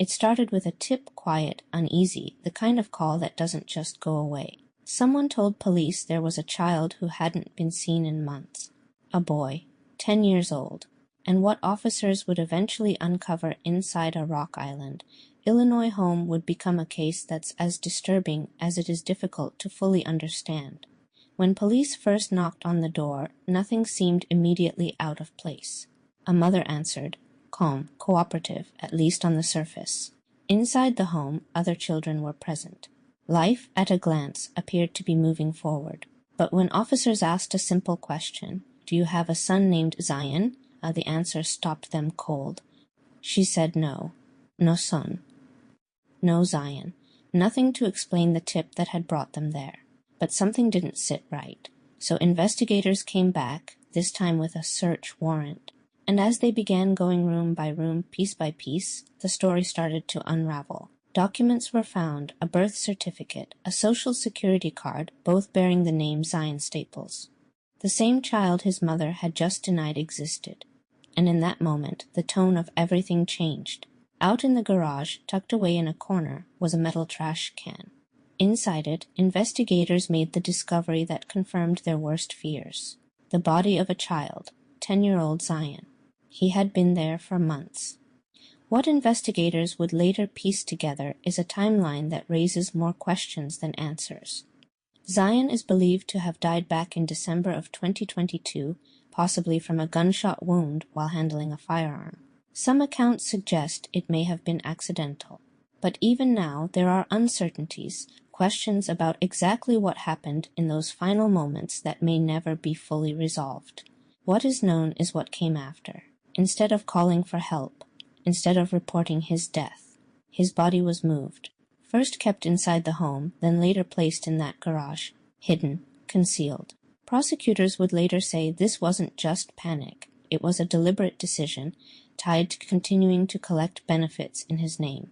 It started with a tip, quiet, uneasy, the kind of call that doesn't just go away. Someone told police there was a child who hadn't been seen in months. A boy, 10 years old. And what officers would eventually uncover inside a Rock Island, Illinois home would become a case that's as disturbing as it is difficult to fully understand. When police first knocked on the door, nothing seemed immediately out of place. A mother answered, calm, cooperative, at least on the surface. Inside the home, other children were present. Life, at a glance, appeared to be moving forward. But when officers asked a simple question, "Do you have a son named Zion?" the answer stopped them cold. She said no. No son. No Zion. Nothing to explain the tip that had brought them there. But something didn't sit right. So investigators came back, this time with a search warrant. And as they began going room by room, piece by piece, the story started to unravel. Documents were found, a birth certificate, a social security card, both bearing the name Zion Staples. The same child his mother had just denied existed. And in that moment, the tone of everything changed. Out in the garage, tucked away in a corner, was a metal trash can. Inside it, investigators made the discovery that confirmed their worst fears. The body of a child, 10-year-old Zion. He had been there for months. What investigators would later piece together is a timeline that raises more questions than answers. Zion is believed to have died back in December of 2022, possibly from a gunshot wound while handling a firearm. Some accounts suggest it may have been accidental. But even now there are uncertainties, questions about exactly what happened in those final moments that may never be fully resolved. What is known is what came after. Instead of calling for help, instead of reporting his death, his body was moved. First kept inside the home, then later placed in that garage, hidden, concealed. Prosecutors would later say this wasn't just panic. It was a deliberate decision, tied to continuing to collect benefits in his name.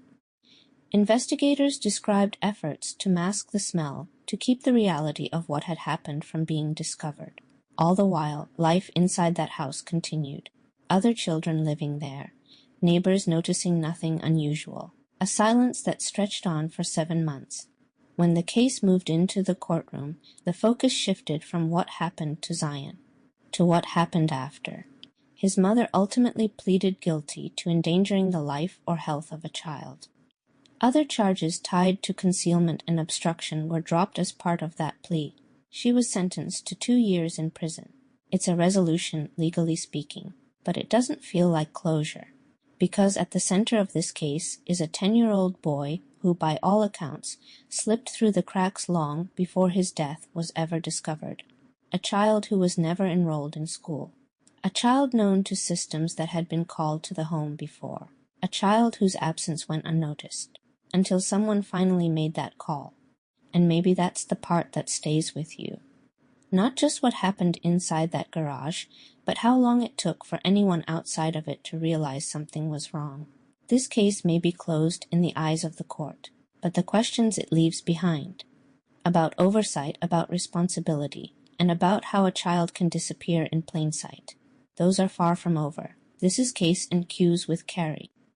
Investigators described efforts to mask the smell, to keep the reality of what had happened from being discovered. All the while, life inside that house continued. Other children living there, neighbors noticing nothing unusual. A silence that stretched on for 7 months. When the case moved into the courtroom, the focus shifted from what happened to Zion to what happened after. His mother ultimately pleaded guilty to endangering the life or health of a child. Other charges tied to concealment and obstruction were dropped as part of that plea. She was sentenced to 2 years in prison. It's a resolution, legally speaking, but it doesn't feel like closure. Because at the center of this case is a 10-year-old boy who, by all accounts, slipped through the cracks long before his death was ever discovered. A child who was never enrolled in school. A child known to systems that had been called to the home before. A child whose absence went unnoticed, until someone finally made that call. And maybe that's the part that stays with you. Not just what happened inside that garage, but how long it took for anyone outside of it to realize something was wrong. This case may be closed in the eyes of the court, but the questions it leaves behind, about oversight, about responsibility, and about how a child can disappear in plain sight, those are far from over. This is Case and Cues with Carrie.